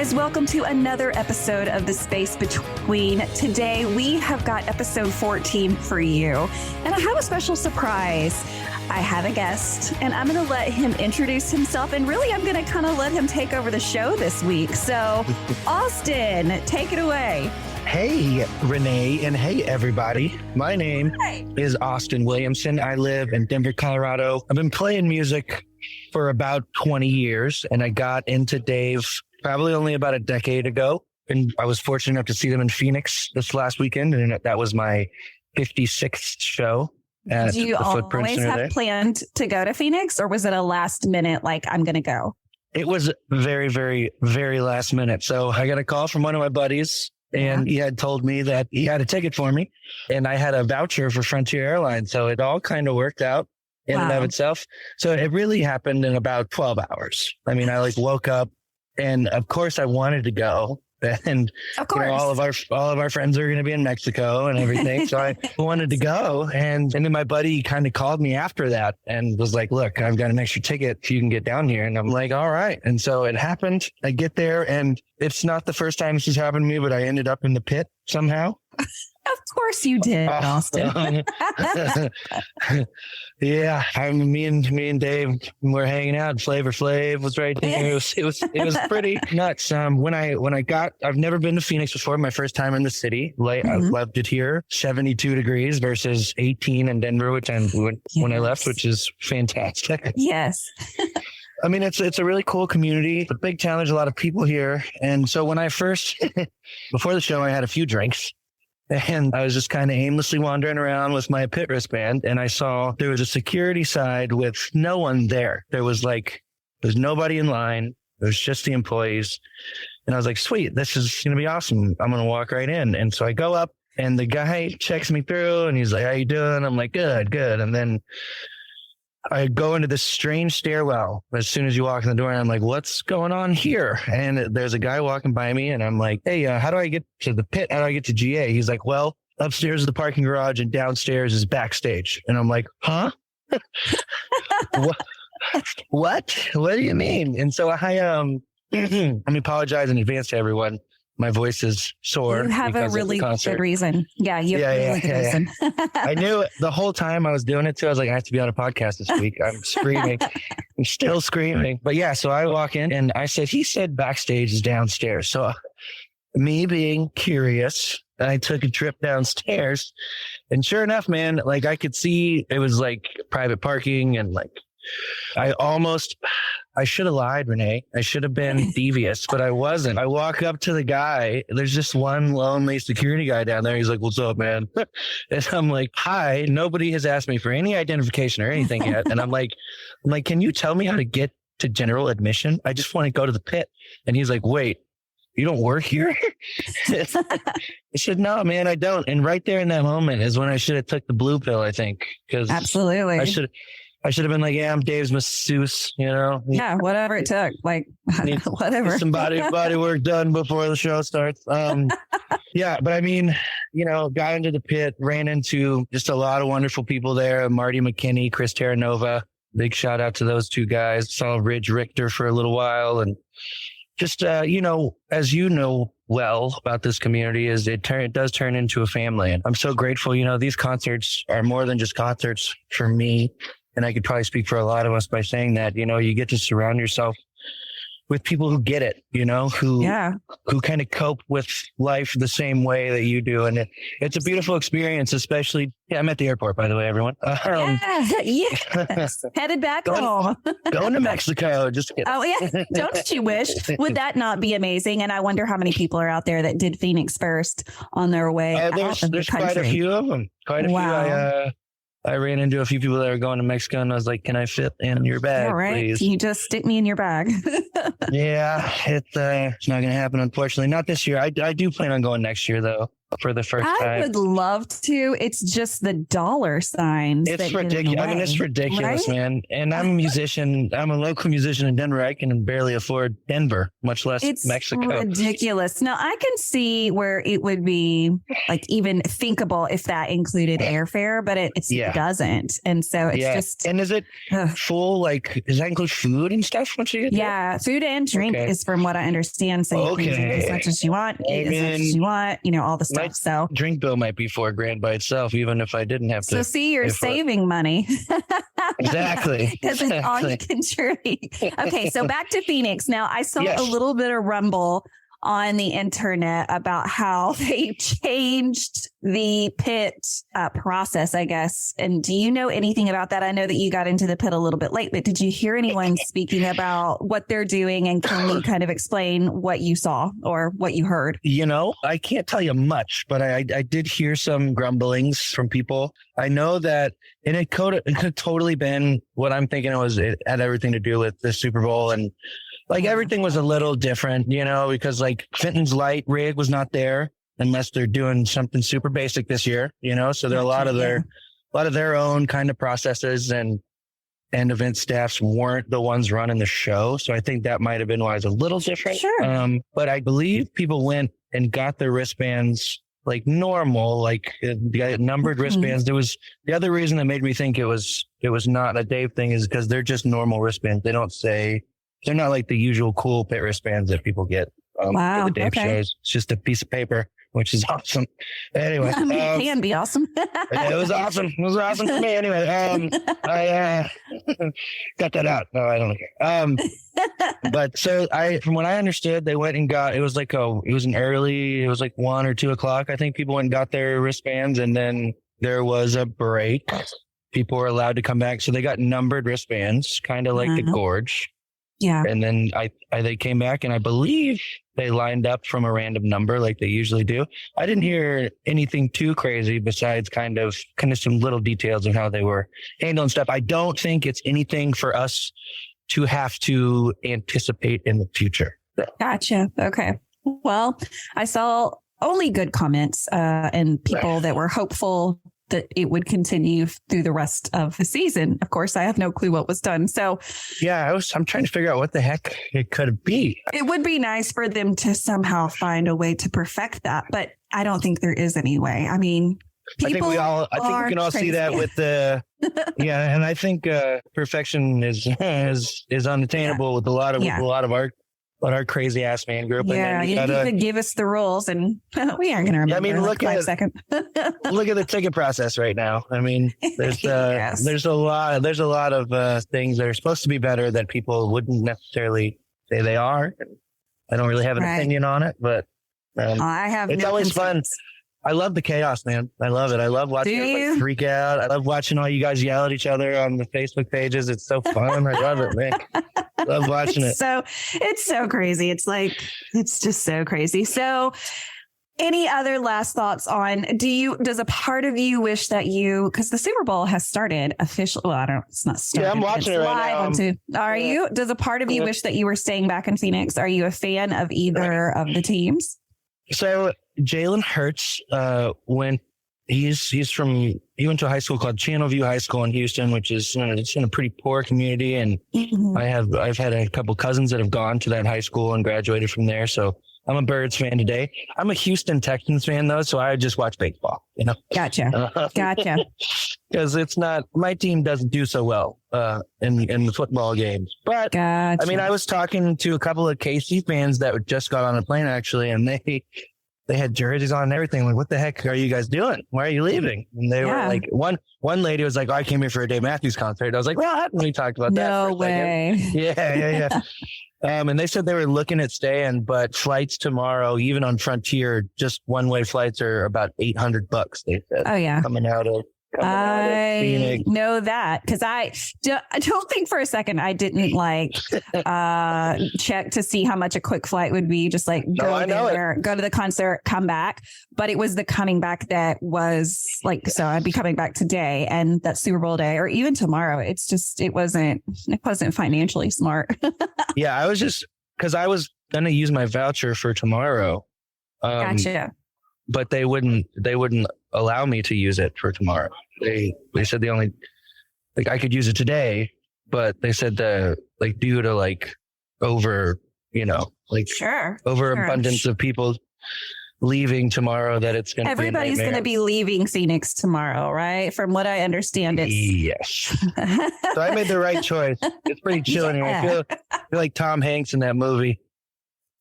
guys, welcome to another episode of The Space Between. Today, we have got episode 14 for you, and I have a special surprise. I have a guest, and I'm going to let him introduce himself, and really, I'm going to kind of let him take over the show this week. So, Austin, take it away. Hey, Renae, and hey, everybody. My name is Austin Williamson. I live in Denver, Colorado. I've been playing music for about 20 years, and I got into Dave probably only about a decade ago. And I was fortunate enough to see them in Phoenix this last weekend, and that was my 56th show. Did you always have planned to go to Phoenix, or was it a last minute, like, I'm going to go? It was very, very, very last minute. So I got a call from one of my buddies, and he had told me that he had a ticket for me, and I had a voucher for Frontier Airlines. So it all kind of worked out in and of itself. So it really happened in about 12 hours. I mean, I woke up, and of course I wanted to go. And of course, all of our friends are going to be in Mexico and everything. So I wanted to go. And then my buddy kind of called me after that and was like, look, I've got an extra ticket if you can get down here. And I'm like, all right. And so it happened. I get there, and it's not the first time this has happened to me, but I ended up in the pit somehow. Of course you did, Austin. Yeah, me and Dave were hanging out. Flavor Flav was right there. It was pretty nuts. I've never been to Phoenix before. My first time in the city. I loved it here. 72 degrees versus 18 in Denver, when I left, which is fantastic. Yes. I mean, it's a really cool community. It's a big town. There's a lot of people here. And so when I first, before the show, I had a few drinks. And I was just kind of aimlessly wandering around with my pit wristband, and I saw there was a security side with no one there. There's nobody in line. It was just the employees. And I was like, sweet, this is going to be awesome. I'm going to walk right in. And so I go up, and the guy checks me through, and he's like, how you doing? I'm like, good. And then I go into this strange stairwell as soon as you walk in the door, and I'm like, what's going on here? And there's a guy walking by me, and I'm like, hey, how do I get to the pit? How do I get to GA? He's like, well, upstairs is the parking garage and downstairs is backstage. And I'm like, huh? What do you mean? And so let me apologize in advance to everyone. My voice is sore. You have a really good reason. Yeah, you have a really good reason. I knew it the whole time I was doing it too. I was like, I have to be on a podcast this week. I'm screaming. I'm still screaming. But yeah, so I walk in, and he said backstage is downstairs. So me being curious, I took a trip downstairs, and sure enough, man, I could see it was private parking, and I should have lied, Renae. I should have been devious, but I wasn't. I walk up to the guy. There's just one lonely security guy down there. He's like, what's up, man? And I'm like, hi. Nobody has asked me for any identification or anything yet. And I'm like, can you tell me how to get to general admission? I just want to go to the pit. And he's like, wait, you don't work here? I said, no, man, I don't. And right there in that moment is when I should have took the blue pill, I think. Absolutely. I should have been like, yeah, I'm Dave's masseuse, Yeah, whatever it took. Whatever. Some body work done before the show starts. Yeah, but I mean, got into the pit, ran into just a lot of wonderful people there. Marty McKinney, Chris Terranova. Big shout out to those two guys. Saw Ridge Richter for a little while. And just, as you know well about this community, is it does turn into a family. And I'm so grateful. These concerts are more than just concerts for me. And I could probably speak for a lot of us by saying that, you get to surround yourself with people who get it, who kind of cope with life the same way that you do. And it's a beautiful experience, especially. Yeah, I'm at the airport, by the way, everyone. Yes. Headed back home. Going to Mexico. Just kidding. Oh, yeah. Don't you wish? Would that not be amazing? And I wonder how many people are out there that did Phoenix first on their way out of the country. Quite a few of them. Few. I ran into a few people that were going to Mexico, and I was like, can I fit in your bag, please? Can you just stick me in your bag? Yeah, it's not going to happen, unfortunately. Not this year. I do plan on going next year, though. for the first I time. would love to. It's just the dollar signs. It's ridiculous. I mean, it's ridiculous, right? man. And I'm a musician. I'm a local musician in Denver. I can barely afford Denver, much less It's Mexico. ridiculous. Now, I can see where it would be like even thinkable if that included airfare, but it doesn't. And so it's just. And is it full? Like, does that include food and stuff once you get there? Yeah, food and drink is from what I understand. So you can drink as much as you want, eat as much as you want, all the stuff. So drink bill might be $4,000 by itself, even if I didn't have to. So see, you're saving money. Exactly. Because it's all you can truly. Okay, so back to Phoenix. Now, I saw a little bit of rumble on the internet about how they changed the pit process, I guess. And do you know anything about that? I know that you got into the pit a little bit late, but did you hear anyone speaking about what they're doing? And can you kind of explain what you saw or what you heard? I can't tell you much, but I did hear some grumblings from people. I know that it could totally been what I'm thinking it had everything to do with the Super Bowl, and like everything was a little different, because like Fenton's light rig was not there unless they're doing something super basic this year, so there are a lot of their own kind of processes and event staffs weren't the ones running the show. So I think that might have been why it's a little different. Sure. But I believe people went and got their wristbands like normal, like numbered wristbands. There was the other reason that made me think it was not a Dave thing is because they're just normal wristbands. They're not like the usual cool pit wristbands that people get for the Dave shows. It's just a piece of paper, which is awesome. Anyway. It can be awesome. It was awesome. It was awesome for me. Anyway, I got that out. No, I don't care. But so from what I understood, they went and got, it was like 1 or 2 o'clock. I think people went and got their wristbands, and then there was a break. People were allowed to come back. So they got numbered wristbands, kind of like the Gorge. Yeah. And then they came back, and I believe they lined up from a random number like they usually do. I didn't hear anything too crazy besides kind of some little details of how they were handling stuff. I don't think it's anything for us to have to anticipate in the future. Gotcha. Okay. Well, I saw only good comments and people that were hopeful that it would continue through the rest of the season. Of course, I have no clue what was done. So yeah, I'm trying to figure out what the heck it could be. It would be nice for them to somehow find a way to perfect that, but I don't think there is any way. I mean, I think we can all see that with the, and I think perfection is unattainable with a lot of our crazy ass man group. Yeah, you could give us the rules, and we aren't going to remember. I mean, look at 5 seconds. Look at the ticket process right now. I mean, there's a lot of things that are supposed to be better that people wouldn't necessarily say they are. I don't really have an opinion on it, but I have. It's always fun. I love the chaos, man. I love it. I love watching everybody freak out. I love watching all you guys yell at each other on the Facebook pages. It's so fun. I love it, man. Love watching it. So it's so crazy. It's just so crazy. So any other last thoughts on, does a part of you wish that because the Super Bowl has started officially. Well, it's not started. Yeah, I'm watching it right now. Are you? Does a part of you wish that you were staying back in Phoenix? Are you a fan of either of the teams? So Jalen Hurts he went to a high school called Channelview High School in Houston, which is it's in a pretty poor community, and I've had a couple cousins that have gone to that high school and graduated from there. So I'm a Birds fan today. I'm a Houston Texans fan though, so I just watch baseball. Gotcha. Because it's not my team doesn't do so well in the football games. But gotcha. I mean, I was talking to a couple of KC fans that just got on a plane actually, and they had jerseys on and everything. Like, what the heck are you guys doing? Why are you leaving? And they were like, one lady was like, I came here for a Dave Matthews concert. I was like, well, we talked about that. No way. Yeah. And they said they were looking at staying, but flights tomorrow, even on Frontier, just one-way flights are about $800. They said. Oh yeah. Coming out of I know that because I don't think for a second I didn't check to see how much a quick flight would be. Just like go to the concert, come back. But it was the coming back that was so I'd be coming back today and that Super Bowl day or even tomorrow. It's just it wasn't financially smart. Yeah, I was just because I was going to use my voucher for tomorrow. Gotcha. but they wouldn't allow me to use it for tomorrow. They said the only, like, I could use it today, but they said due to like over, overabundance of people leaving tomorrow, that it's going to be everybody's going to be leaving Phoenix tomorrow, right? From what I understand, it's yes. So I made the right choice. It's pretty chill anyway. I feel like Tom Hanks in that movie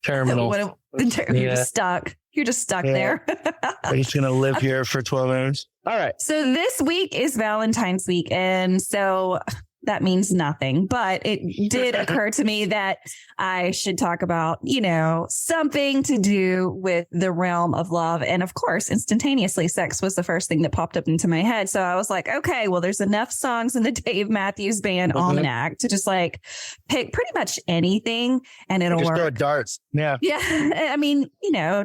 Terminal. You're just stuck there. I'm just going to live here for 12 hours. All right. So this week is Valentine's week. And so that means nothing, but it did occur to me that I should talk about, something to do with the realm of love. And of course, instantaneously, sex was the first thing that popped up into my head. So I was like, okay, well, there's enough songs in the Dave Matthews Band Almanac to just like pick pretty much anything and it'll work. Throw darts. Yeah. Yeah. I mean,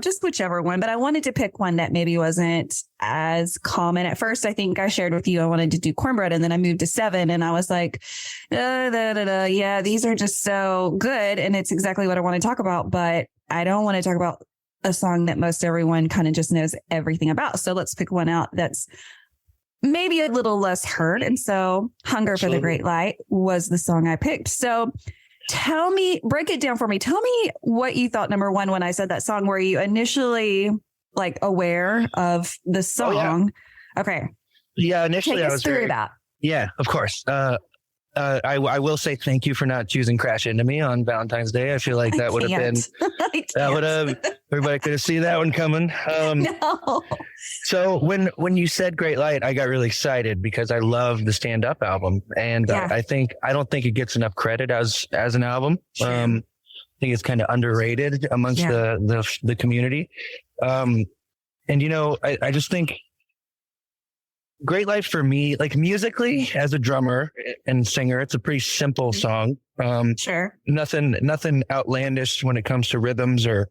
just whichever one, but I wanted to pick one that maybe wasn't as common. At first, I think I shared with you, I wanted to do cornbread, and then I moved to 7 and I was like, yeah, these are just so good. And it's exactly what I want to talk about, but I don't want to talk about a song that most everyone kind of just knows everything about. So let's pick one out that's maybe a little less heard. And so Hunger for the Great Light was the song I picked. So break it down for me. Tell me what you thought, number one, when I said that song. Were you initially like aware of the song? Oh, yeah. Okay. Yeah. Initially Take I us was through that. Yeah, of course. I will say thank you for not choosing Crash Into Me on Valentine's Day. I feel like that would have been, everybody could have seen that one coming. No. So when you said Great Light, I got really excited because I love the Stand Up album. And I don't think it gets enough credit as an album. Sure. I think it's kind of underrated amongst the community. I just think Great Life for me, like musically as a drummer and singer, it's a pretty simple song. Sure. Nothing outlandish when it comes to rhythms or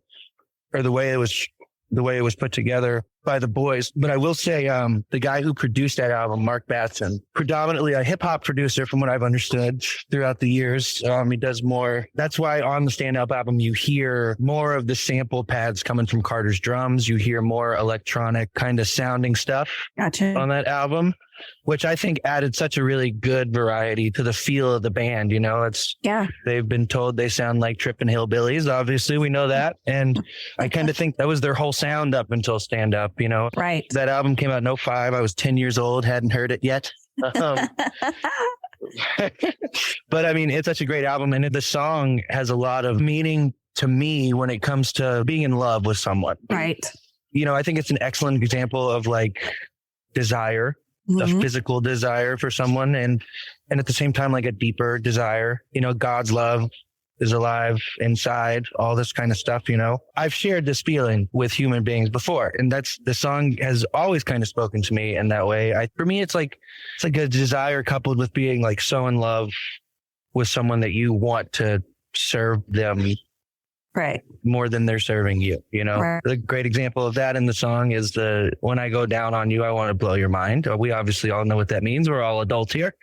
the way it was put together by the boys. But I will say, the guy who produced that album, Mark Batson, predominantly a hip hop producer from what I've understood throughout the years. He does more. That's why on the Stand Up album, you hear more of the sample pads coming from Carter's drums. You hear more electronic kind of sounding stuff on that album, which I think added such a really good variety to the feel of the band. They've been told they sound like Trippin' Hillbillies. Obviously, we know that. And I kind of think that was their whole sound up until Stand Up, Right. That album came out in 2005. I was 10 years old, hadn't heard it yet. But I mean, it's such a great album. And the song has a lot of meaning to me when it comes to being in love with someone. Right. I think it's an excellent example of like desire. A physical desire for someone and at the same time like a deeper desire. God's love is alive inside, all this kind of stuff. I've shared this feeling with human beings before, and the song has always kind of spoken to me in that way. For me, it's like a desire coupled with being like so in love with someone that you want to serve them right more than they're serving you. Right. The great example of that in the song is when I go down on you, I want to blow your mind. We obviously all know what that means. We're all adults here.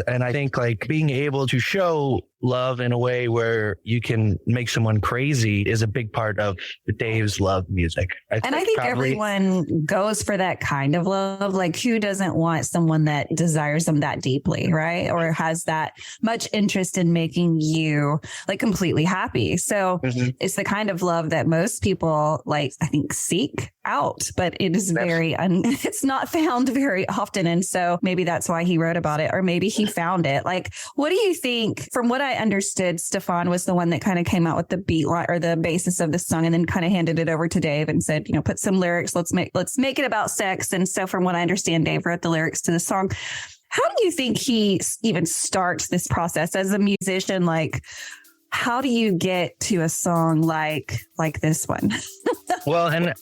And I think like being able to show love in a way where you can make someone crazy is a big part of Dave's love music. I think everyone goes for that kind of love. Like, who doesn't want someone that desires them that deeply, right? Or has that much interest in making you like completely happy. So it's the kind of love that most people like, I think, seek out, but it is it's not found very often. And so maybe that's why he wrote about it, or maybe he found it. Like, what do you think? From what I understood, Stefan was the one that kind of came out with the beat line or the basis of the song, and then kind of handed it over to Dave and said, put some lyrics. Let's make it about sex. And so from what I understand, Dave wrote the lyrics to the song. How do you think he even starts this process as a musician? Like, how do you get to a song like this one? Well, and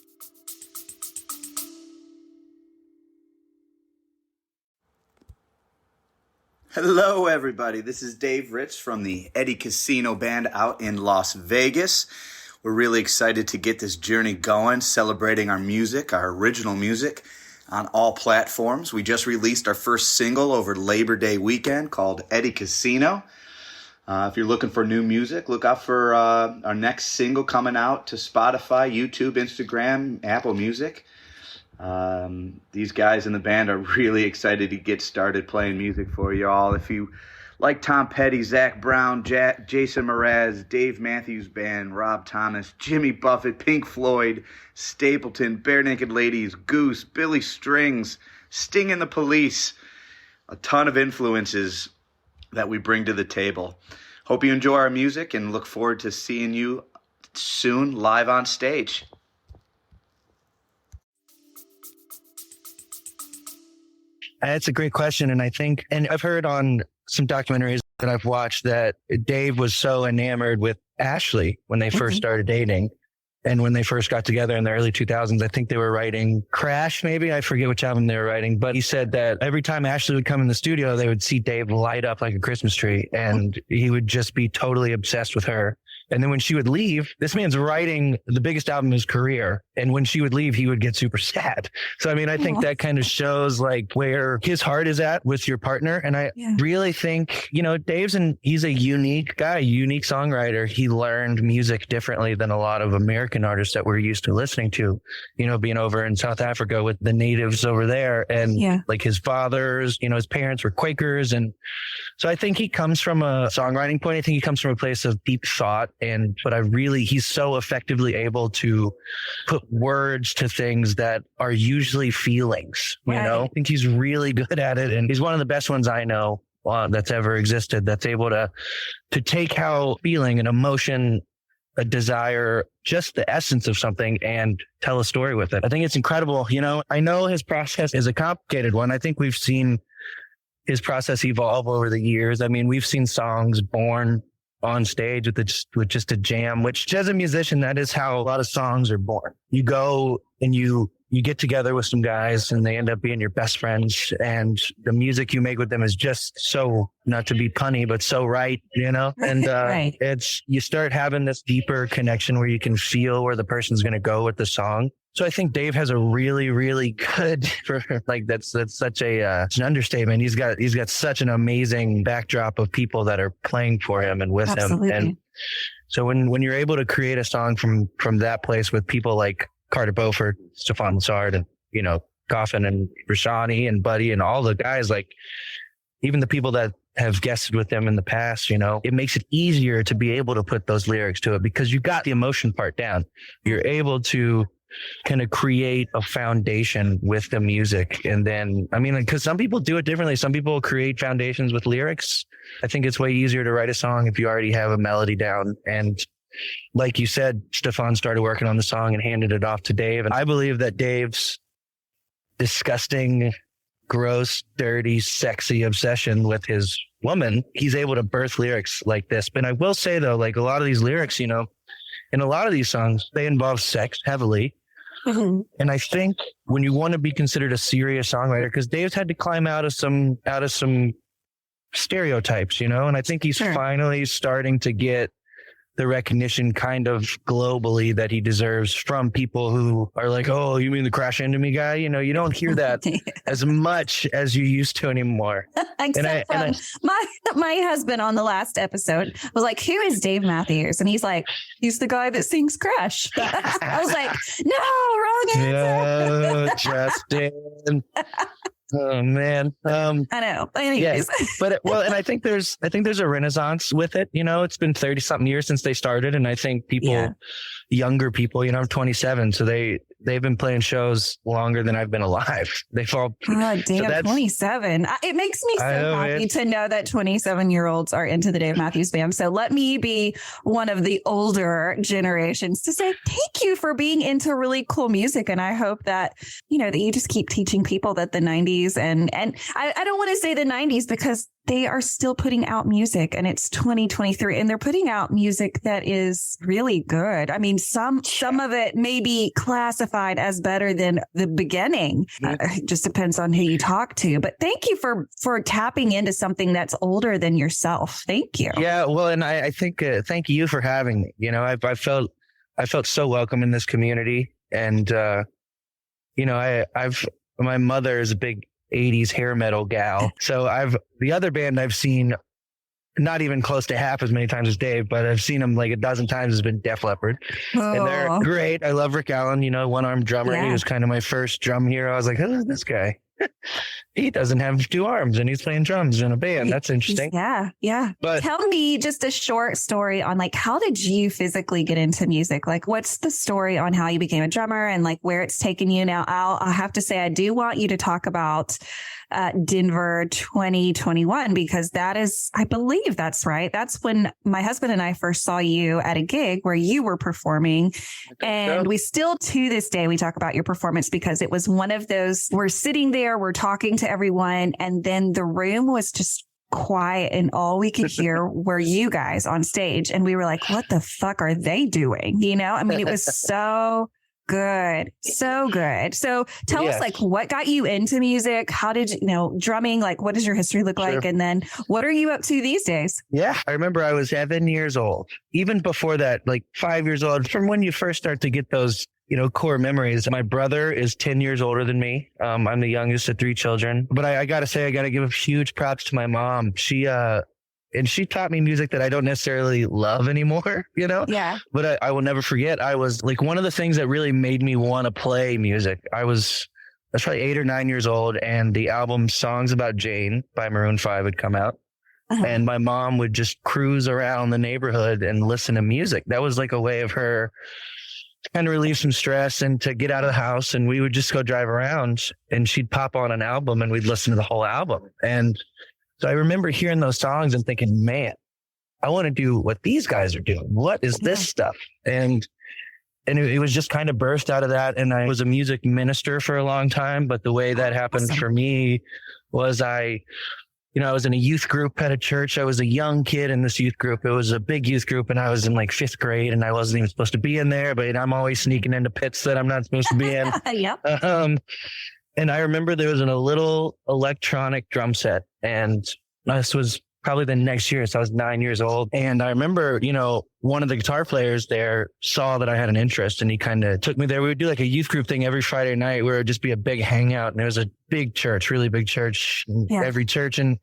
hello, everybody. This is Dave Rich from the Eddie Casino Band out in Las Vegas. We're really excited to get this journey going, celebrating our music, our original music, on all platforms. We just released our first single over Labor Day weekend called Eddie Casino. If you're looking for new music, look out for our next single coming out to Spotify, YouTube, Instagram, Apple Music. These guys in the band are really excited to get started playing music for you all. If you like Tom Petty, Zach Brown, Jason Mraz, Dave Matthews Band, Rob Thomas, Jimmy Buffett, Pink Floyd, Stapleton, Bare Naked Ladies, Goose, Billy Strings, Sting and the Police, a ton of influences that we bring to the table. Hope you enjoy our music and look forward to seeing you soon live on stage. That's a great question. And I think, and I've heard on some documentaries that I've watched that Dave was so enamored with Ashley when they first started dating. And when they first got together in the early 2000s, I think they were writing Crash, maybe. I forget which album they were writing. But he said that every time Ashley would come in the studio, they would see Dave light up like a Christmas tree. And he would just be totally obsessed with her. And then when she would leave, this man's writing the biggest album of his career. And when she would leave, he would get super sad. So, I mean, I think that kind of shows like where his heart is at with your partner. And I really think, you know, he's a unique guy, unique songwriter. He learned music differently than a lot of American artists that we're used to listening to, you know, being over in South Africa with the natives over there. And like his fathers, you know, his parents were Quakers. And so I think he comes from a songwriting point. I think he comes from a place of deep thought. But he's so effectively able to put words to things that are usually feelings, you know. I think he's really good at it. And he's one of the best ones I know that's ever existed, that's able to take how feeling, an emotion, a desire, just the essence of something and tell a story with it. I think it's incredible. You know, I know his process is a complicated one. I think we've seen his process evolve over the years. I mean, we've seen songs born on stage with just a jam, which as a musician, that is how a lot of songs are born. You go and you get together with some guys and they end up being your best friends, and the music you make with them is just so, not to be punny, but so right, you know? And you start having this deeper connection where you can feel where the person's going to go with the song. So I think Dave has a really, really good, that's such it's an understatement. He's got such an amazing backdrop of people that are playing for him and with him. And so when you're able to create a song from that place with people like Carter Beauford, Stefan Lassard, and, you know, Coffin and Rashani and Buddy and all the guys, like even the people that have guested with them in the past, you know, it makes it easier to be able to put those lyrics to it because you got the emotion part down. You're able to kind of create a foundation with the music. And then, I mean, because some people do it differently. Some people create foundations with lyrics. I think it's way easier to write a song if you already have a melody down. And like you said, Stefan started working on the song and handed it off to Dave. And I believe that Dave's disgusting, gross, dirty, sexy obsession with his woman, he's able to birth lyrics like this. But I will say though, like a lot of these lyrics, you know, in a lot of these songs, they involve sex heavily. And I think when you want to be considered a serious songwriter, because Dave's had to climb out of some stereotypes, you know, and I think he's finally starting to get the recognition kind of globally that he deserves from people who are like, oh, you mean the crash into me guy? You know, you don't hear that as much as you used to anymore. Except from my husband on the last episode was like, who is Dave Matthews? And he's like, he's the guy that sings Crash. I was like, no, wrong answer. Justin. Oh man. I know. Anyways. But and I think there's a renaissance with it. You know, it's been 30 something years since they started. And I think people, younger people, you know, I'm 27. So they've been playing shows longer than I've been alive. They've all. God damn, so 27. It makes me so happy to know that 27-year-olds are into the Dave Matthews Band. So let me be one of the older generations to say thank you for being into really cool music. And I hope that, you know, that you just keep teaching people that the 90s and I don't want to say the 90s because they are still putting out music and it's 2023 and they're putting out music that is really good. I mean, some of it may be classified as better than the beginning. It just depends on who you talk to. But thank you for tapping into something that's older than yourself. Thank you. Yeah, well, and I think thank you for having me. You know, I felt so welcome in this community, and you know, my mother is a big 80s hair metal gal. So the other band I've seen not even close to half as many times as Dave, but I've seen him like a dozen times, has been Def Leppard. And they're great. I love Rick Allen, one-armed drummer. Yeah. He was kind of my first drum hero. I was like, who's this guy? He doesn't have two arms and he's playing drums in a band. That's interesting. Yeah. Yeah. But tell me just a short story on like, how did you physically get into music? Like, what's the story on how you became a drummer and like where it's taken you? Now, I'll have to say, I do want you to talk about Denver 2021, because that is, I believe that's right. That's when my husband and I first saw you at a gig where you were performing. And we still to this day, we talk about your performance because it was one of those, we're sitting there, we're talking to everyone, and then the room was just quiet and all we could hear were you guys on stage. And we were like, what the fuck are they doing? I mean, it was so good. So good. So tell us like what got you into music? How did drumming, like what does your history look like? And then what are you up to these days? Yeah. I remember I was 7 years old. Even before that, like 5 years old, from when you first start to get those, core memories. My brother is 10 years older than me. I'm the youngest of 3 children, but I got to say, I got to give huge props to my mom. And she taught me music that I don't necessarily love anymore, Yeah. But I will never forget. I was like, one of the things that really made me want to play music. I was probably 8 or 9 years old, and the album Songs About Jane by Maroon 5 had come out. Uh-huh. And my mom would just cruise around the neighborhood and listen to music. That was like a way of her to kind of relieve some stress and to get out of the house. And we would just go drive around, and she'd pop on an album and we'd listen to the whole album. And so I remember hearing those songs and thinking, man, I want to do what these guys are doing. What is this stuff? And it was just kind of birthed out of that. And I was a music minister for a long time. But the way that happened for me was I was in a youth group at a church. I was a young kid in this youth group. It was a big youth group, and I was in like 5th grade, and I wasn't even supposed to be in there, but I'm always sneaking into pits that I'm not supposed to be in. Yep. And I remember there was a little electronic drum set, and this was probably the next year. So I was 9 years old. And I remember, one of the guitar players there saw that I had an interest, and he kind of took me there. We would do like a youth group thing every Friday night where it would just be a big hangout. And it was a big church, really big church. Yeah. Every church in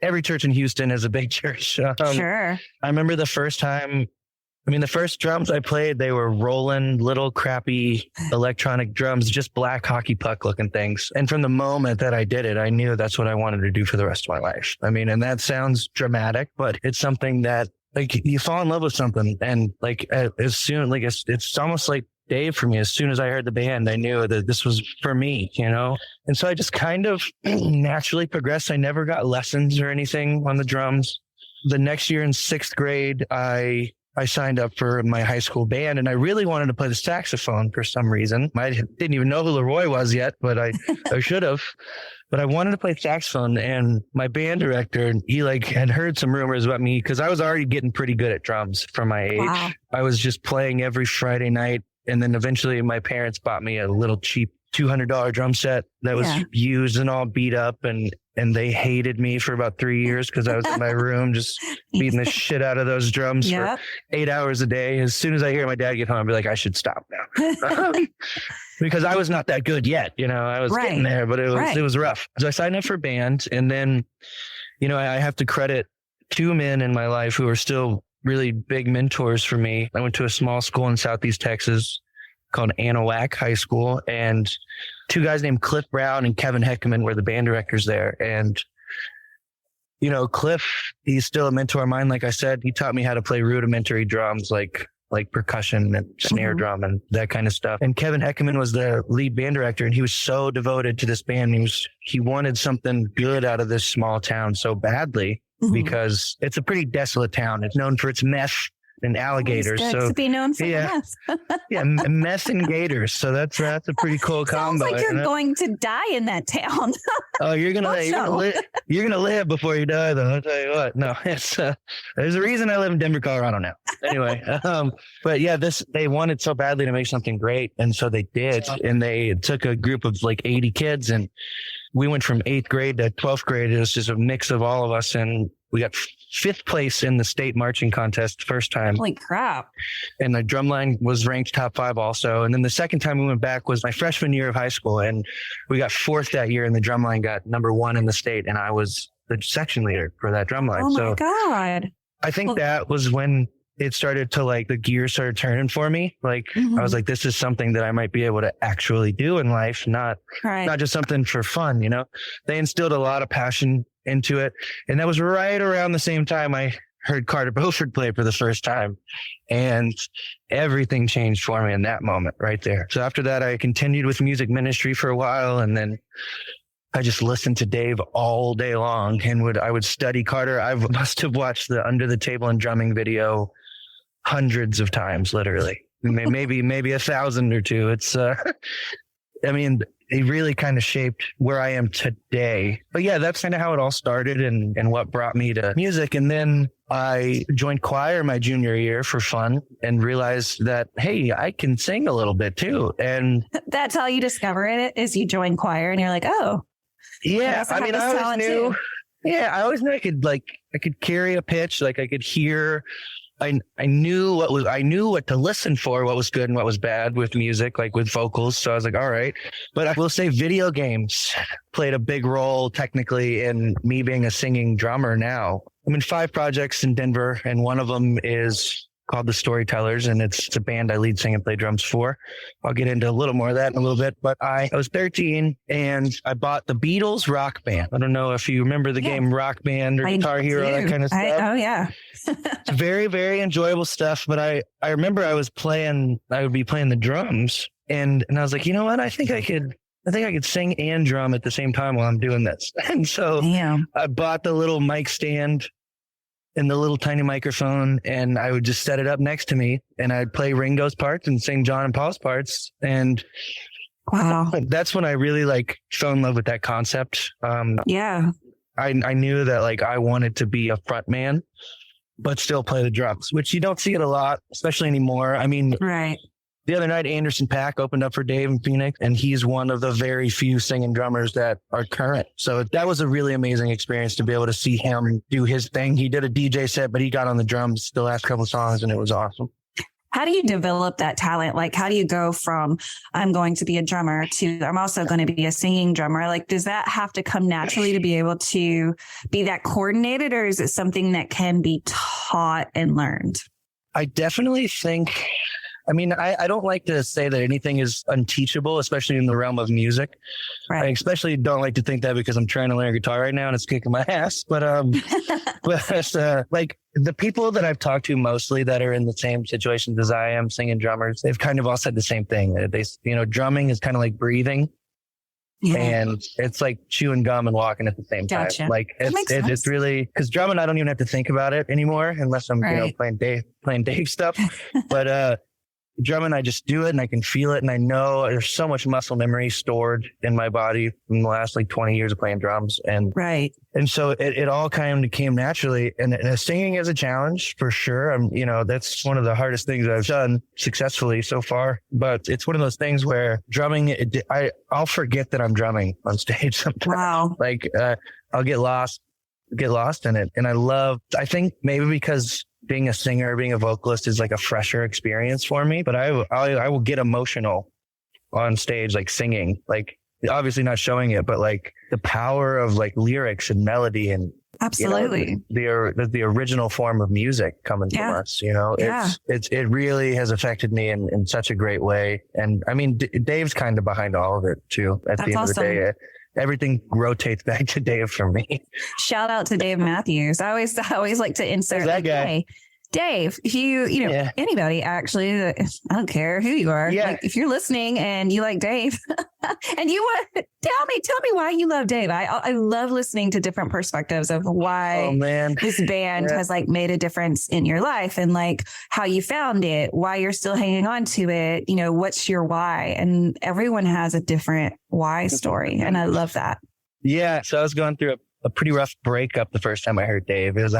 Houston is a big church. Sure. I remember the first drums I played, they were Roland, little crappy electronic drums, just black hockey puck looking things. And from the moment that I did it, I knew that's what I wanted to do for the rest of my life. I mean, and that sounds dramatic, but it's something that like you fall in love with something. And like as soon, like it's almost like Dave for me. As soon as I heard the band, I knew that this was for me, And so I just kind of naturally progressed. I never got lessons or anything on the drums. The next year in 6th grade, I signed up for my high school band, and I really wanted to play the saxophone for some reason. I didn't even know who Leroy was yet, but I should have. But I wanted to play saxophone, and my band director, he had heard some rumors about me because I was already getting pretty good at drums for my age. Wow. I was just playing every Friday night, and then eventually my parents bought me a little cheap $200 drum set that was used and all beat up, and they hated me for about 3 years because I was in my room just beating the shit out of those drums for 8 hours a day. As soon as I hear my dad get home, I'll be like, I should stop now. Because I was not that good yet. I was getting there, but it was rough. So I signed up for band, and then, I have to credit 2 men in my life who are still really big mentors for me. I went to a small school in Southeast Texas called Anahuac High School, and 2 guys named Cliff Brown and Kevin Heckman were the band directors there. And, Cliff, he's still a mentor of mine. Like I said, he taught me how to play rudimentary drums, like percussion and snare drum and that kind of stuff. And Kevin Heckman was the lead band director, and he was so devoted to this band. He wanted something good out of this small town so badly because it's a pretty desolate town. It's known for its meth and alligators. So to be known for meth. Meth and gators. So that's a pretty cool combo. Sounds like you're going to die in that town. Oh, you're gonna live before you die, though. I'll tell you what. No, it's there's a reason I live in Denver, Colorado now. Anyway, but yeah, they wanted so badly to make something great, and so they did. And they took a group of like 80 kids, and we went from 8th grade to 12th grade. It was just a mix of all of us, and we got 5th place in the state marching contest first time. Holy crap. And the drumline was ranked top 5 also. And then the second time we went back was my freshman year of high school. And we got 4th that year, and the drumline got number 1 in the state. And I was the section leader for that drumline. Oh my God. I think that was when it started to like the gears started turning for me. Like I was like, this is something that I might be able to actually do in life, not just something for fun. You know, they instilled a lot of passion into it. And that was right around the same time I heard Carter Beauford play for the first time, and everything changed for me in that moment right there. So after that, I continued with music ministry for a while, and then I just listened to Dave all day long, and I would study Carter. I must have watched the Under the Table and Drumming video hundreds of times, literally, maybe 1,000 or two. It's, I mean, it really kind of shaped where I am today. But yeah, that's kind of how it all started and what brought me to music. And then I joined choir my junior year for fun and realized that, hey, I can sing a little bit too. And that's how you discover it, is you join choir and you're like, oh, yeah. I mean, I always knew, I always knew I could carry a pitch, like I could hear. I knew what to listen for, what was good and what was bad with music, like with vocals. So I was like, all right. But I will say video games played a big role technically in me being a singing drummer now. I'm in 5 projects in Denver, and one of them is called The Storytellers, and it's a band I lead, sing, and play drums for. I'll get into a little more of that in a little bit, but I was 13 and I bought the Beatles Rock Band. I don't know if you remember the game Rock Band or Guitar Hero, that kind of stuff. Oh yeah. It's very, very enjoyable stuff. But I remember I would be playing the drums, and I was like, you know what? I think I could sing and drum at the same time while I'm doing this. And so I bought the little mic stand and the little tiny microphone, and I would just set it up next to me, and I'd play Ringo's parts and sing John and Paul's parts. And wow, that's when I really fell in love with that concept. I knew that I wanted to be a front man, but still play the drums, which you don't see it a lot, especially anymore. I mean, right. The other night, Anderson .Paak opened up for Dave in Phoenix, and he's one of the very few singing drummers that are current. So that was a really amazing experience to be able to see him do his thing. He did a DJ set, but he got on the drums the last couple of songs, and it was awesome. How do you develop that talent? Like, how do you go from I'm going to be a drummer to I'm also going to be a singing drummer? Like, does that have to come naturally to be able to be that coordinated, or is it something that can be taught and learned? I definitely think... I mean, I don't like to say that anything is unteachable, especially in the realm of music. Right. I especially don't like to think that because I'm trying to learn guitar right now and it's kicking my ass. But like the people that I've talked to mostly that are in the same situations as I am, singing drummers, they've kind of all said the same thing. Drumming is kind of like breathing. Yeah. And it's like chewing gum and walking at the same time. Gotcha. Like it's really, because drumming, I don't even have to think about it anymore unless I'm playing Dave stuff. But drumming, I just do it and I can feel it, and I know there's so much muscle memory stored in my body from the last 20 years of playing drums. And so it all kind of came naturally. And singing is a challenge for sure. That's one of the hardest things I've done successfully so far. But it's one of those things where drumming, I'll forget that I'm drumming on stage sometimes. Wow. I'll get lost in it. And I think maybe because being a singer, being a vocalist is like a fresher experience for me, but I will get emotional on stage, like singing, like obviously not showing it, but like the power of like lyrics and melody and absolutely the original form of music coming from us, it really has affected me in such a great way. And I mean, Dave's kind of behind all of it too. At the end of the day, everything rotates back to Dave for me. Shout out to Dave Matthews. I always like to insert that guy. Hey, Dave, if anybody actually, I don't care who you are. Yeah. Like, if you're listening and you like Dave and you want tell me why you love Dave. I love listening to different perspectives of why this band has made a difference in your life and how you found it, why you're still hanging on to it. What's your why? And everyone has a different why story. And I love that. Yeah. So I was going through a pretty rough breakup the first time I heard Dave. It was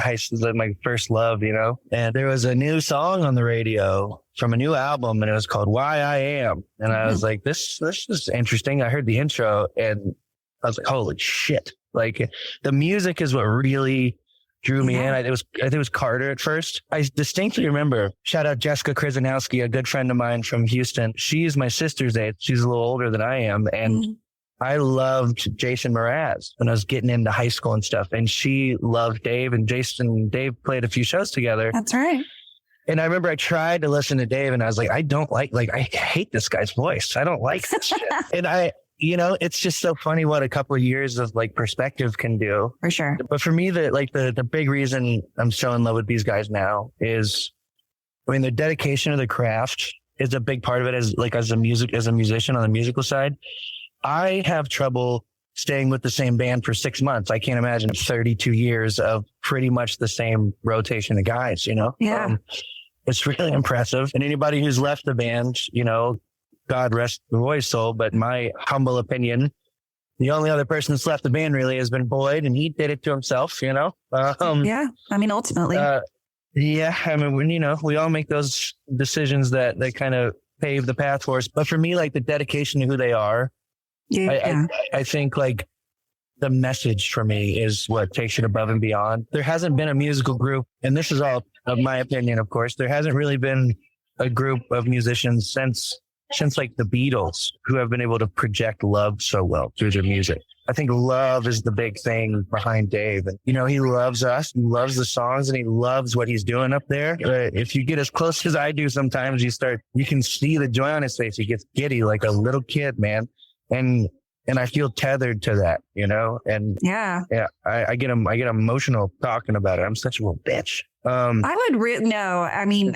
my first love, and there was a new song on the radio from a new album, and it was called Why I Am. And I was like, this is interesting. I heard the intro and I was like, holy shit. Like the music is what really drew me in. I think it was Carter at first. I distinctly remember, shout out Jessica Krzyzanowski, a good friend of mine from Houston. She's my sister's age. She's a little older than I am. And I loved Jason Mraz when I was getting into high school and stuff. And she loved Dave, and Jason and Dave played a few shows together. That's right. And I remember I tried to listen to Dave and I was like, I hate this guy's voice. I don't like this shit. And it's just so funny what a couple of years of like perspective can do. For sure. But for me, the big reason I'm so in love with these guys now is, the dedication of the craft is a big part of it as a musician on the musical side. I have trouble staying with the same band for 6 months. I can't imagine 32 years of pretty much the same rotation of guys, Yeah. It's really impressive. And anybody who's left the band, God rest the boy's soul, but my humble opinion, the only other person that's left the band really has been Boyd, and he did it to himself, Yeah. Ultimately. We all make those decisions that kind of pave the path for us. But for me, like the dedication to who they are, I think like the message for me is what takes it above and beyond. There hasn't been a musical group, and this is all of my opinion, of course. There hasn't really been a group of musicians since like the Beatles who have been able to project love so well through their music. I think love is the big thing behind Dave. And, he loves us, he loves the songs, and he loves what he's doing up there. If you get as close as I do, sometimes you can see the joy on his face. He gets giddy like a little kid, man. And I feel tethered to that, and I get emotional talking about it. I'm such a little bitch. I would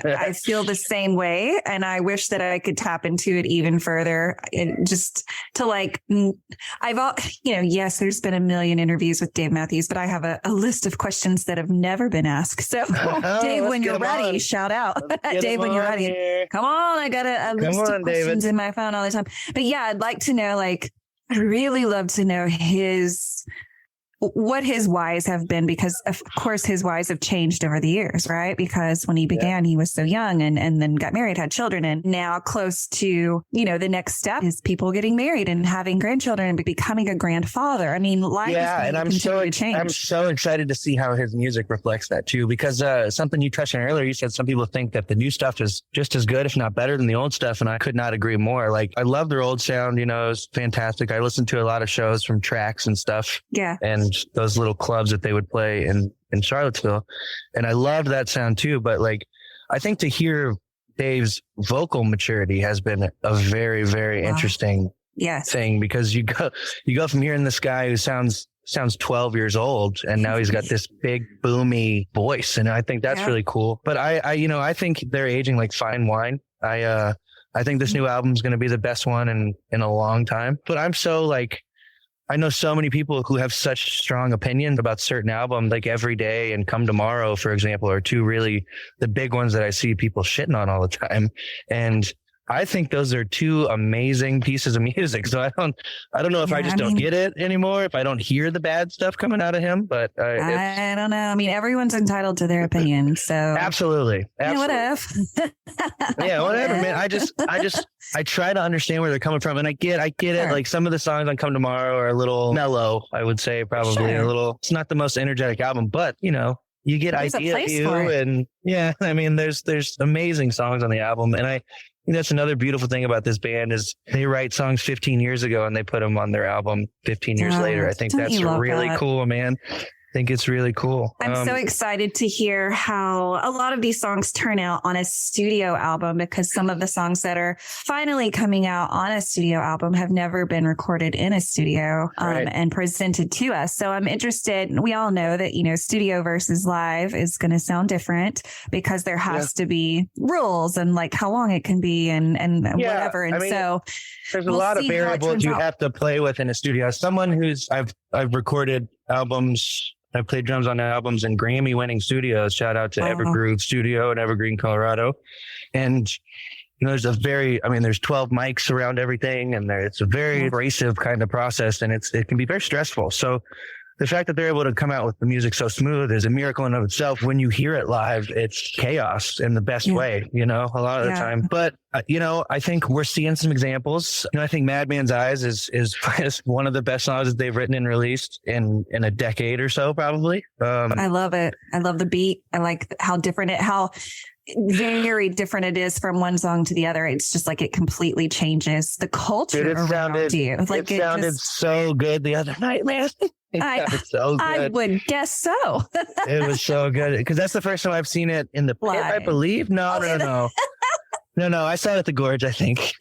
I feel the same way, and I wish that I could tap into it even further. Yes, there's been a million interviews with Dave Matthews, but I have a list of questions that have never been asked. So Dave, when you're ready, shout out. Dave, when you're ready, here. Come on. I got a list of questions in my phone all the time. But yeah, I'd like to know, I'd really love to know what his whys have been, because of course his whys have changed over the years, right? Because when he began, he was so young and then got married, had children, and now close to, the next step is people getting married and having grandchildren and becoming a grandfather. Life and I'm so excited to see how his music reflects that too, because something you touched on earlier, you said some people think that the new stuff is just as good, if not better than the old stuff. And I could not agree more. Like, I love their old sound, it's fantastic. I listened to a lot of shows from Tracks and stuff. Yeah. And those little clubs that they would play in Charlottesville. And I loved that sound too. But I think to hear Dave's vocal maturity has been a very, very interesting thing, because you go from hearing this guy who sounds 12 years old, and now he's got this big boomy voice. And I think that's really cool. But I think they're aging like fine wine. I think this new album is going to be the best one in a long time. But I'm so I know so many people who have such strong opinions about certain albums, like Every Day and Come Tomorrow, for example, are two really the big ones that I see people shitting on all the time. And I think those are two amazing pieces of music. So I don't know if I just don't get it anymore, if I don't hear the bad stuff coming out of him, but I don't know. Everyone's entitled to their opinion. So absolutely. What if? Yeah, whatever, man. I try to understand where they're coming from, and I get it. Like, some of the songs on Come Tomorrow are a little mellow, I would say, probably a little. It's not the most energetic album, but you get Idea of You, and there's amazing songs on the album, and I think that's another beautiful thing about this band is they write songs 15 years ago and they put them on their album 15 years later. I think that's really cool, man. I think it's really cool. I'm so excited to hear how a lot of these songs turn out on a studio album, because some of the songs that are finally coming out on a studio album have never been recorded in a studio and presented to us. So I'm interested. We all know that, studio versus live is going to sound different, because there has to be rules and how long it can be and whatever. And so there's a lot of variables you have to play with in a studio. As someone who's I've recorded albums, I played drums on albums in Grammy-winning studios. Shout out to Evergroove Studio in Evergreen, Colorado. And there's there's 12 mics around everything, and it's a very abrasive kind of process, and it can be very stressful. So the fact that they're able to come out with the music so smooth is a miracle in of itself. When you hear it live, it's chaos in the best way, a lot of the time. But, I think we're seeing some examples. I think Madman's Eyes is one of the best songs that they've written and released in a decade or so, probably. I love it. I love the beat. I like how different very different it is from one song to the other. It's just like it completely changes the culture Dude, around you. Like it sounded so good the other night, man. It sounded so good. I would guess so. It was so good because that's the first time I've seen it in the pit, I believe. No. I saw it at the Gorge, I think.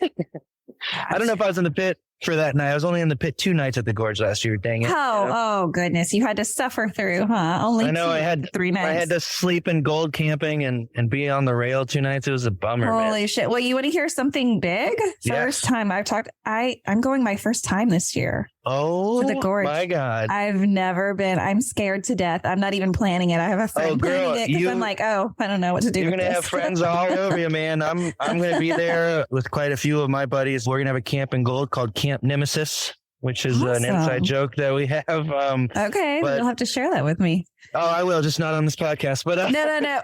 I don't know if I was in the pit for that night. I was only in the pit 2 nights at the Gorge last year. Dang it. Oh goodness. You had to suffer through, huh? I know. I had 3 nights. I had to sleep in gold camping and be on the rail 2 nights. It was a bummer. Holy shit. Well, you want to hear something big? First time I've talked. I'm going my first time this year. Oh, to the Gorge. My God. I've never been. I'm scared to death. I'm not even planning it. I have a friend planning it because I'm like, I don't know what to do. You're going to have friends all over you, man. I'm going to be there with quite a few of my buddies. We're going to have a camp in Gold called Camp Nemesis, which is an inside joke that we have. Okay. You'll have to share that with me. Oh, I will. Just not on this podcast. But No.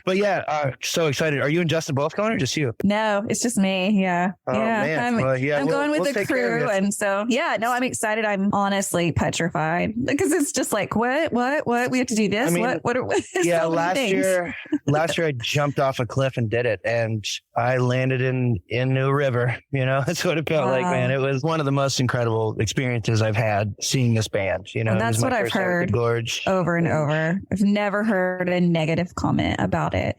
But yeah, so excited. Are you and Justin both going or just you? No, it's just me. Yeah. Oh, man. I'm going with the crew. And so, I'm excited. I'm honestly petrified because it's just like, what? We have to do this. What? Yeah. Last year I jumped off a cliff and did it. And I landed in a river. That's what it felt like, man. It was one of the most incredible experiences I've had seeing this band. And that's what I've heard over and over. I've never heard a negative comment about it.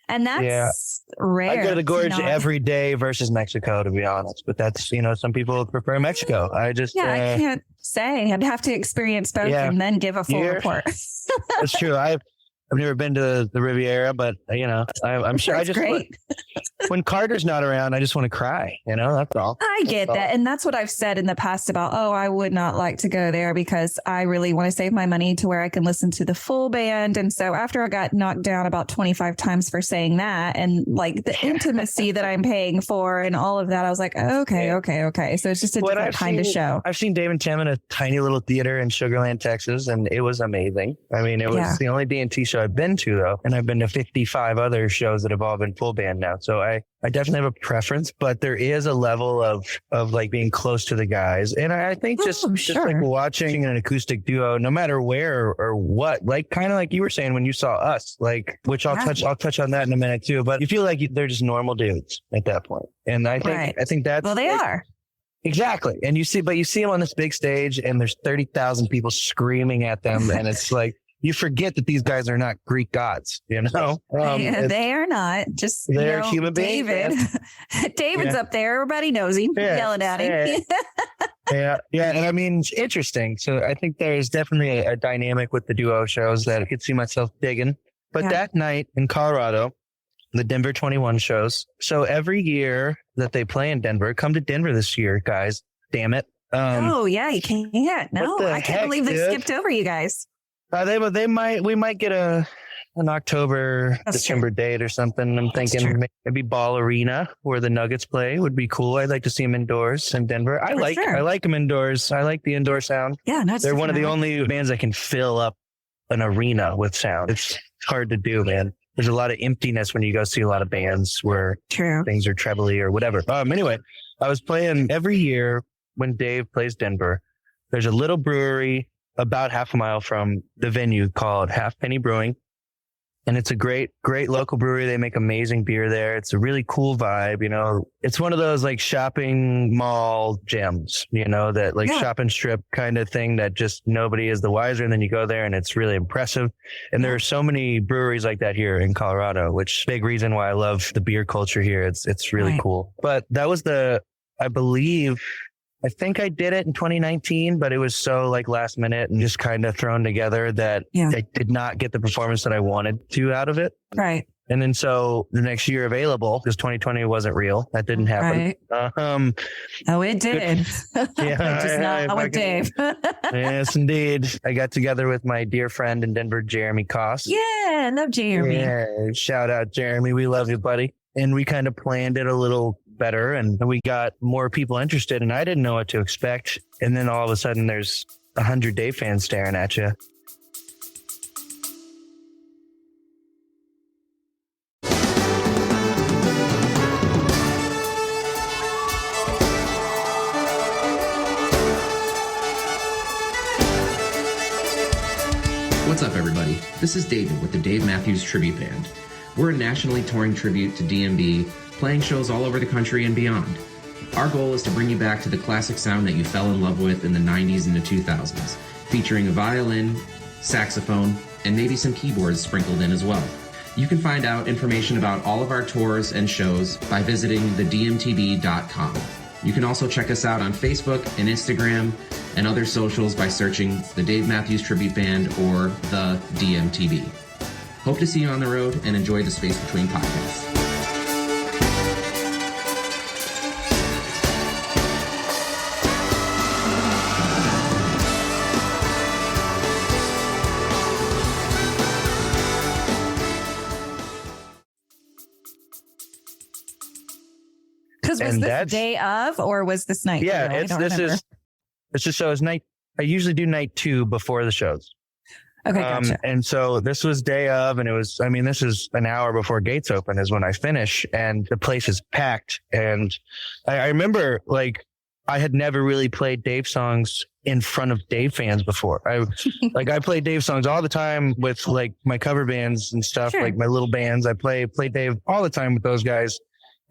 And that's rare. I go to the Gorge every day versus Mexico, to be honest. But that's, some people prefer Mexico. I can't say. I'd have to experience both and then give a full report. That's true. I've never been to the Riviera, but I'm sure. That's great. When Carter's not around, I just want to cry. That's all. I get that, and that's what I've said in the past about. I would not like to go there because I really want to save my money to where I can listen to the full band. And so after I got knocked down about 25 times for saying that, and like the intimacy that I'm paying for, and all of that, I was like, okay. So it's just a different kind of show. I've seen Dave and Tim in a tiny little theater in Sugar Land, Texas, and it was amazing. I mean, it was the only D&T show I've been to, though, and I've been to 55 other shows that have all been full band now. So I definitely have a preference, but there is a level of like being close to the guys. And I think just like watching an acoustic duo, no matter where or what, like kind of like you were saying when you saw us, like, which I'll touch on that in a minute too, but you feel like they're just normal dudes at that point. And I think that's, well, they are. Exactly. And you see them on this big stage and there's 30,000 people screaming at them. And it's like, you forget that these guys are not Greek gods, they are not. Just they're human beings. David's up there. Everybody knows him. Yelling at him. Yeah. And I mean, it's interesting. So I think there's definitely a dynamic with the duo shows that I could see myself digging. But that night in Colorado, the Denver 21 shows. So every year that they play in Denver, come to Denver this year, guys. Damn it. You can't. No, I can't believe they skipped over you guys. We might get an October, December date or something. I'm thinking maybe Ball Arena where the Nuggets play would be cool. I'd like to see them indoors in Denver. I like them indoors. I like the indoor sound. Yeah, they're one of the only bands that can fill up an arena with sound. It's hard to do, man. There's a lot of emptiness when you go see a lot of bands where things are trebly or whatever. Anyway, I was playing every year when Dave plays Denver. There's a little brewery about half a mile from the venue called Halfpenny Brewing. And it's a great local brewery. They make amazing beer there. It's a really cool vibe. It's one of those like shopping mall gems, that like shop and strip kind of thing that just nobody is the wiser. And then you go there and it's really impressive. And there are so many breweries like that here in Colorado, which is a big reason why I love the beer culture here. It's really cool. But that was I think I did it in 2019, but it was so like last minute and just kind of thrown together that I did not get the performance that I wanted to out of it. Right. And then so the next year available, because 2020 wasn't real. That didn't happen. Right. It did. Just not with Dave. Yes, indeed. I got together with my dear friend in Denver, Jeremy Koss. Yeah, I love Jeremy. Yeah, shout out Jeremy. We love you, buddy. And we kind of planned it a little better and we got more people interested and I didn't know what to expect. And then all of a sudden there's 100 Dave fans staring at you. What's up, everybody? This is David with the Dave Matthews Tribute Band. We're a nationally touring tribute to DMB, playing shows all over the country and beyond. Our goal is to bring you back to the classic sound that you fell in love with in the 90s and the 2000s, featuring a violin, saxophone, and maybe some keyboards sprinkled in as well. You can find out information about all of our tours and shows by visiting thedmtb.com. You can also check us out on Facebook and Instagram and other socials by searching the Dave Matthews Tribute Band or the DMTB. Hope to see you on the road and enjoy the Space Between podcast. Because was this day of, or was this night? Yeah, it's just so it's night. I usually do night 2 before the shows. Okay, gotcha. And so this was day of, and this is an hour before gates open is when I finish, and the place is packed. And I remember, like, I had never really played Dave songs in front of Dave fans before. I play Dave songs all the time with like my cover bands and stuff, Sure. like my little bands. I play Dave all the time with those guys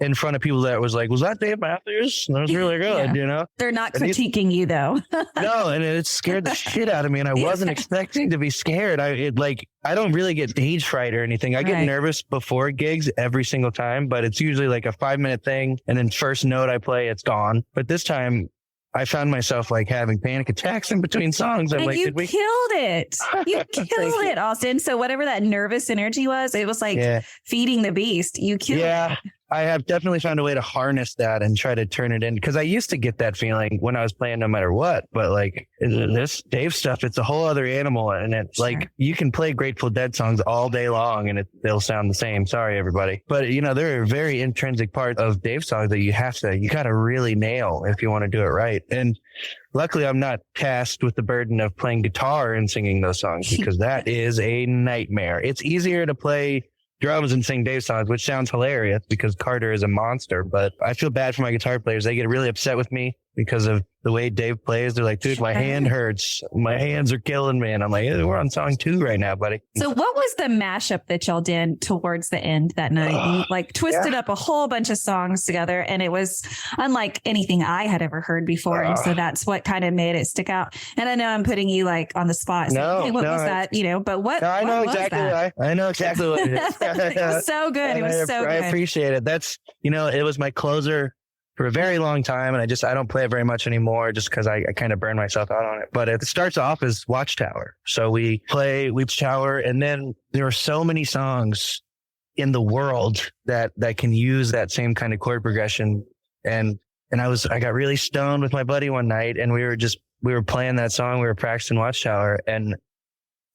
in front of people that was like, was that Dave Matthews? That was really good, you know? They're not critiquing you though. No, and it scared the shit out of me, and I wasn't expecting to be scared. I don't really get stage fright or anything. I get nervous before gigs every single time, but it's usually like a 5-minute thing, and then first note I play, it's gone. But this time, I found myself like having panic attacks in between songs. I'm like, killed it. You killed it, Austin. So whatever that nervous energy was, it was like feeding the beast. You killed it. I have definitely found a way to harness that and try to turn it in, because I used to get that feeling when I was playing no matter what. But like this Dave stuff, it's a whole other animal. And it's like you can play Grateful Dead songs all day long and they'll sound the same. Sorry, everybody. But, you know, there are very intrinsic parts of Dave songs that you got to really nail if you want to do it right. And luckily, I'm not tasked with the burden of playing guitar and singing those songs, because that is a nightmare. It's easier to play drums and sing Dave songs, which sounds hilarious because Carter is a monster, but I feel bad for my guitar players. They get really upset with me because of the way Dave plays. They're like, dude, my hand hurts. My hands are killing me. And I'm like, we're on song 2 right now, buddy. So what was the mashup that y'all did towards the end that night? You like twisted up a whole bunch of songs together, and it was unlike anything I had ever heard before. And so that's what kind of made it stick out. And I know I'm putting you like on the spot. So, hey, what was that? You know, but what? No, I know what exactly. Was I know exactly what it is. It was so good. It was so good. I appreciate it. That's, you know, it was my closer for a very long time, and I don't play it very much anymore just because I kind of burned myself out on it. But it starts off as Watchtower. So we play Watchtower, and then there are so many songs in the world that can use that same kind of chord progression. And I got really stoned with my buddy one night, and we were playing that song. We were practicing Watchtower, and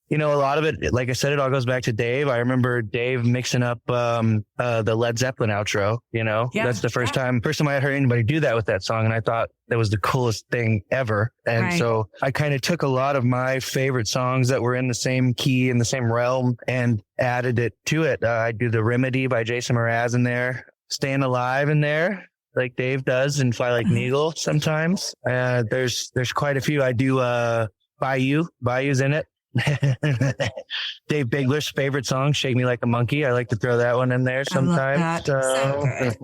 you know, a lot of it, like I said, it all goes back to Dave. I remember Dave mixing up the Led Zeppelin outro, you know, that's the first time I had heard anybody do that with that song. And I thought that was the coolest thing ever. And so I kind of took a lot of my favorite songs that were in the same key, in the same realm, and added it to it. I do The Remedy by Jason Mraz in there, Staying Alive in there, like Dave does, and Fly Like an Eagle sometimes. There's quite a few. I do Bayou's in it. Dave Bigler's favorite song, Shake Me Like a Monkey. I like to throw that one in there sometimes. And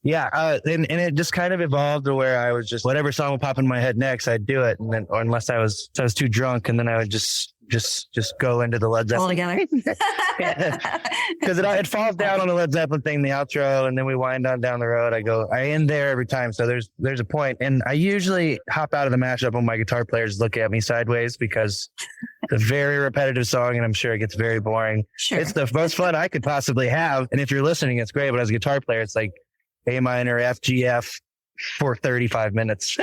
it just kind of evolved to where I was just, whatever song would pop in my head next, I'd do it. And then, or unless I was too drunk, and then I would just go into the Led Zeppelin. All together. Because it falls down on the Led Zeppelin thing, the outro, and then we wind on down the road. I end there every time. So there's a point. And I usually hop out of the mashup when my guitar players look at me sideways, because it's a very repetitive song, and I'm sure it gets very boring. Sure. It's the most fun I could possibly have. And if you're listening, it's great. But as a guitar player, it's like A minor, F, G, F for 35 minutes.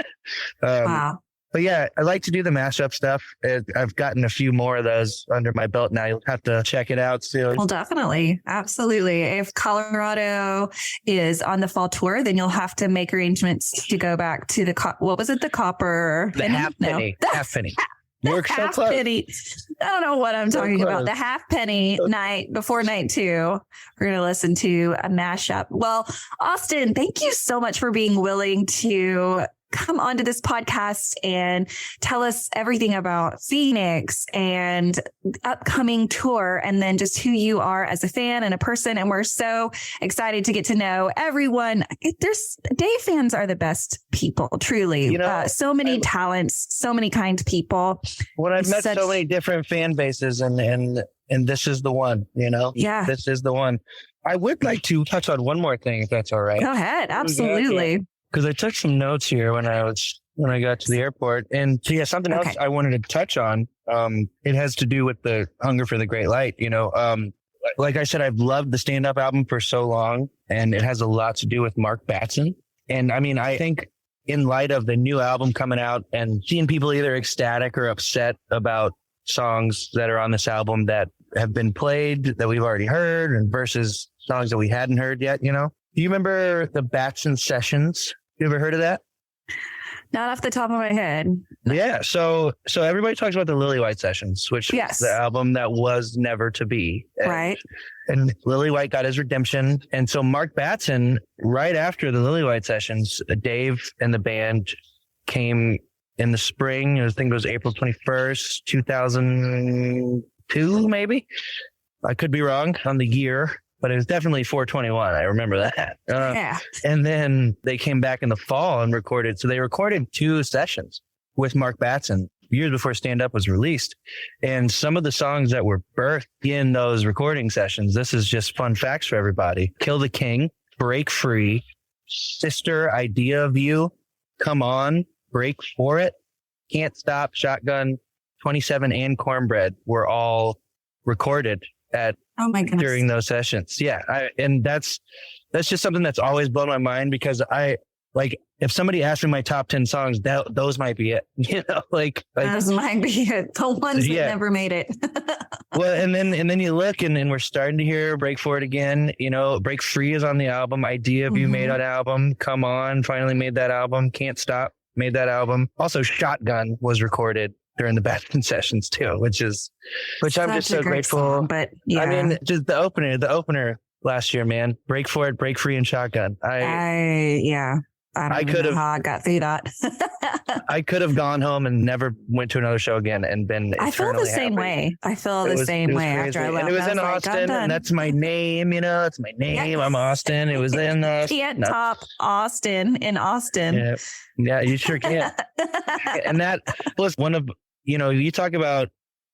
Wow. But yeah, I like to do the mashup stuff. I've gotten a few more of those under my belt now. You'll have to check it out soon. Well, definitely. Absolutely. If Colorado is on the fall tour, then you'll have to make arrangements to go back to the copper. The half penny. Half penny. Work so close. Penny. I don't know what I'm talking about. The half penny night before night 2. We're going to listen to a mashup. Well, Austin, thank you so much for being willing to come onto this podcast and tell us everything about Phoenix and upcoming tour, and then just who you are as a fan and a person. And we're so excited to get to know everyone. Dave fans are the best people, truly. So many talents, so many kind people. Well, I've met so many different fan bases, and this is the one, Yeah. This is the one. I would like to touch on one more thing, if that's all right. Go ahead. Absolutely. Because I took some notes here when I got to the airport. And so, something else I wanted to touch on. It has to do with the hunger for the great light. Like I said, I've loved the stand-up album for so long, and it has a lot to do with Mark Batson. And I mean, I think in light of the new album coming out and seeing people either ecstatic or upset about songs that are on this album that have been played that we've already heard, and versus songs that we hadn't heard yet, Do you remember the Batson Sessions? You ever heard of that? Not off the top of my head. Yeah. So everybody talks about the Lily White Sessions, which is the album that was never to be. Right. And Lily White got his redemption. And so Mark Batson, right after the Lily White Sessions, Dave and the band came in the spring. I think it was April 21st, 2002, maybe. I could be wrong on the year, but it was definitely 421. I remember that. And then they came back in the fall and recorded. So they recorded 2 sessions with Mark Batson years before Stand Up was released. And some of the songs that were birthed in those recording sessions, this is just fun facts for everybody. Kill the King, Break Free, Sister, Idea of You, Come On, Break For It, Can't Stop, Shotgun, 27, and Cornbread were all recorded during those sessions. And that's just something that's always blown my mind, because if somebody asked me my top 10 songs, those might be it. Those might be it. The ones that never made it. Well, and then you look and we're starting to hear Break For It again. Break Free is on the album. Idea of You made that album. Come On finally made that album. Can't Stop made that album. Also, Shotgun was recorded during the Batson Sessions too, which I'm just so grateful. Song, but I mean, just the opener last year, man. Break For It, Break Free, and Shotgun. I could have how I got through that. I could have gone home and never went to another show again and been. I feel the same way. I feel the same way after I left. And it was in Austin, and that's my name. It's my name. Yeah. I'm Austin. It was in. Can't top Austin in Austin. Yeah, you sure can. And that was one of you talk about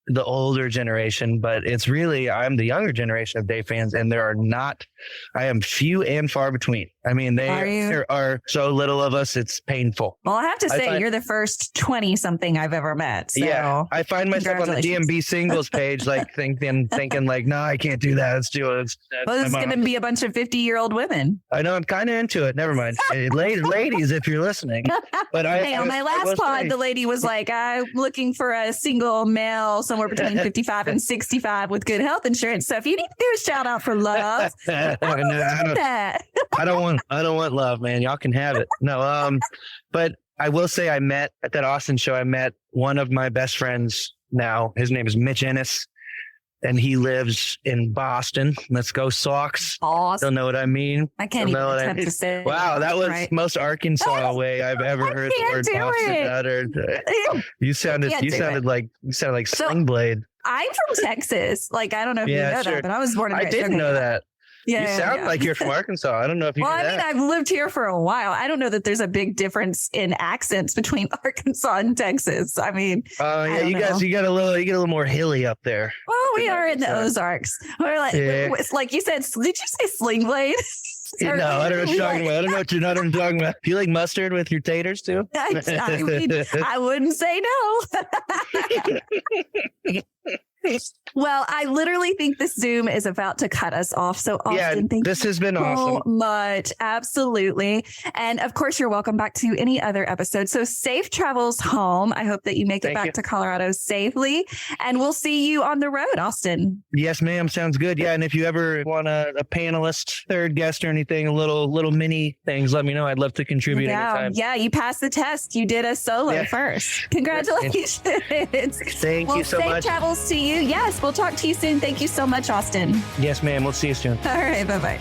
the older generation, but it's really, I'm the younger generation of Dave fans, and I am few and far between. I mean, there are so little of us, it's painful. Well, I have to say, you're the first 20 something I've ever met. So I find myself on the DMB singles page, thinking no, I can't do that. Let's do it. It's going to be a bunch of 50-year-old women. I know, I'm kind of into it. Never mind. Ladies, if you're listening. But on my last pod, the lady was like, I'm looking for a single male somewhere between 55 and 65 with good health insurance. So if you need to do a shout out for love, I don't want love, man. Y'all can have it. No, but I will say at that Austin show, I met one of my best friends now. His name is Mitch Ennis, and he lives in Boston. Let's go Sox. Awesome. Don't know what I mean. I can't even attempt to say. Wow, that was the most Arkansas way I've ever heard the word Boston uttered. You sounded like Sling Blade. I'm from Texas. I don't know if you know that, but I was born and raised. I didn't know that. You sound like you're from Arkansas. I don't know if you. Well, I mean, I've lived here for a while. I don't know that there's a big difference in accents between Arkansas and Texas. I mean, you get a little more hilly up there. Well, we are in the Ozarks. We're like you said. Did you say Sling Blade? No, I don't know what you're talking about. I don't know what you're talking about. Do you like mustard with your taters too? I wouldn't say no. Well, I literally think this Zoom is about to cut us off. So Austin, thank this you has been awesome. So much. Absolutely. And of course, you're welcome back to any other episode. So safe travels home. I hope that you make it back to Colorado safely. And we'll see you on the road, Austin. Yes, ma'am. Sounds good. Yeah. And if you ever want a panelist, third guest or anything, little mini things, let me know. I'd love to contribute anytime. Yeah, you passed the test. You did a solo first. Congratulations. Thank you so much. Safe travels to you. Yes, we'll talk to you soon. Thank you so much, Austin. Yes, ma'am. We'll see you soon. All right. Bye-bye.